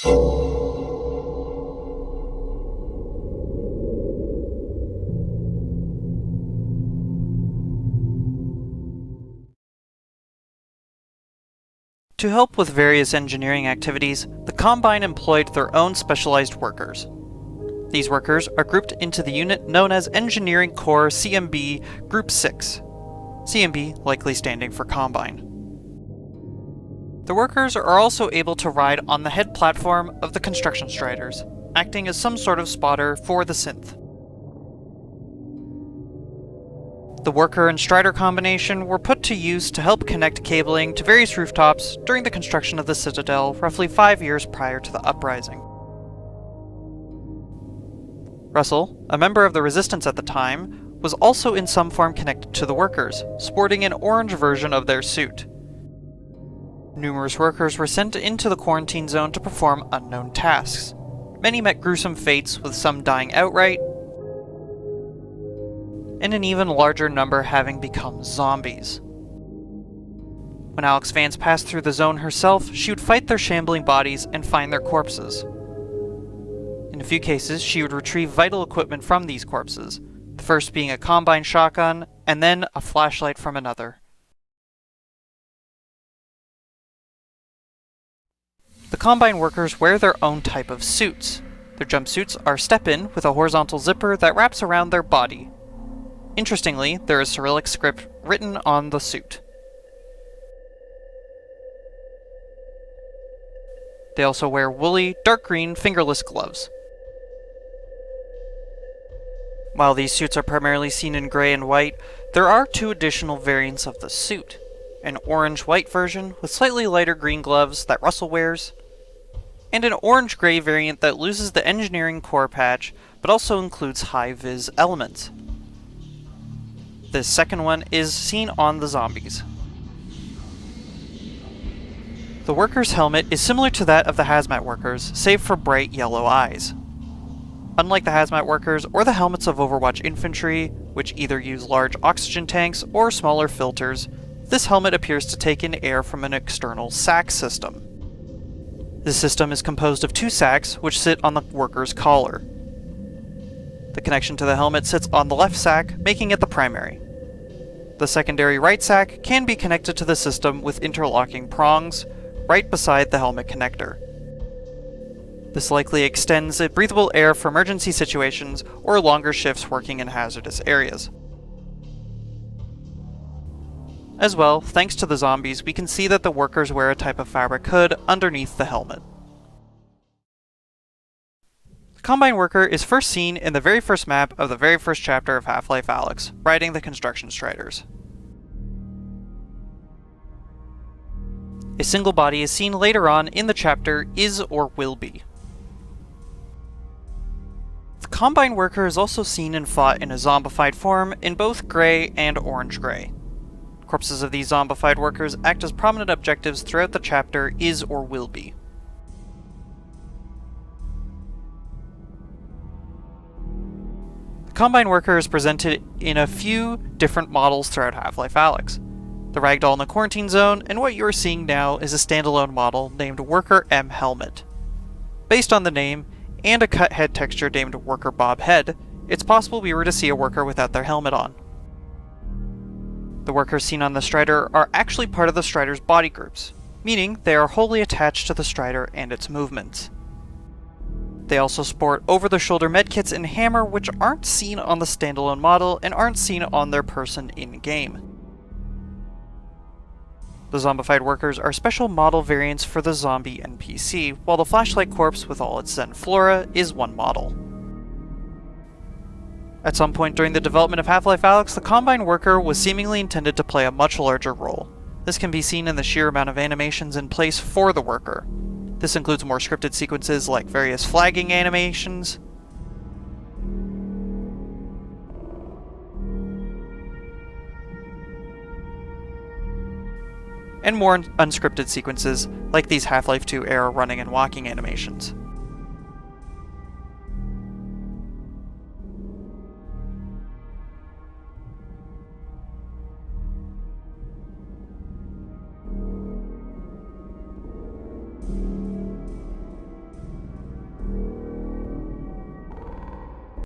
To help with various engineering activities, the Combine employed their own specialized workers. These workers are grouped into the unit known as Engineering Corps CMB Group 6, CMB likely standing for Combine. The workers are also able to ride on the head platform of the construction striders, acting as some sort of spotter for the synth. The worker and strider combination were put to use to help connect cabling to various rooftops during the construction of the Citadel roughly 5 years prior to the uprising. Russell, a member of the Resistance at the time, was also in some form connected to the workers, sporting an orange version of their suit. Numerous workers were sent into the quarantine zone to perform unknown tasks. Many met gruesome fates, with some dying outright, and an even larger number having become zombies. When Alex Vance passed through the zone herself, she would fight their shambling bodies and find their corpses. In a few cases, she would retrieve vital equipment from these corpses, the first being a Combine shotgun, and then a flashlight from another. The Combine workers wear their own type of suits. Their jumpsuits are step-in with a horizontal zipper that wraps around their body. Interestingly, there is Cyrillic script written on the suit. They also wear woolly, dark green, fingerless gloves. While these suits are primarily seen in gray and white, there are 2 additional variants of the suit. An orange-white version with slightly lighter green gloves that Russell wears, and an orange-gray variant that loses the Engineering Corps patch, but also includes high-vis elements. This second one is seen on the zombies. The worker's helmet is similar to that of the hazmat workers, save for bright yellow eyes. Unlike the hazmat workers or the helmets of Overwatch infantry, which either use large oxygen tanks or smaller filters, this helmet appears to take in air from an external sac system. This system is composed of 2 sacs which sit on the worker's collar. The connection to the helmet sits on the left sac, making it the primary. The secondary right sac can be connected to the system with interlocking prongs, right beside the helmet connector. This likely extends breathable air for emergency situations or longer shifts working in hazardous areas. As well, thanks to the zombies, we can see that the workers wear a type of fabric hood underneath the helmet. The Combine worker is first seen in the very first map of the very first chapter of Half-Life Alyx, riding the construction striders. A single body is seen later on in the chapter Is or Will Be. The Combine worker is also seen and fought in a zombified form in both gray and orange-gray. Corpses of these zombified workers act as prominent objectives throughout the chapter Is or Will Be. The Combine worker is presented in a few different models throughout Half-Life Alyx. The ragdoll in the quarantine zone, and what you are seeing now is a standalone model named Worker M Helmet. Based on the name, and a cut head texture named Worker Bob Head, it's possible we were to see a worker without their helmet on. The workers seen on the Strider are actually part of the Strider's body groups, meaning they are wholly attached to the Strider and its movements. They also sport over-the-shoulder medkits and hammer which aren't seen on the standalone model and aren't seen on their person in-game. The zombified workers are special model variants for the zombie NPC, while the flashlight corpse with all its Zen flora is one model. At some point during the development of Half-Life Alyx, the Combine worker was seemingly intended to play a much larger role. This can be seen in the sheer amount of animations in place for the worker. This includes more scripted sequences like various flagging animations, and more unscripted sequences like these Half-Life 2 era running and walking animations.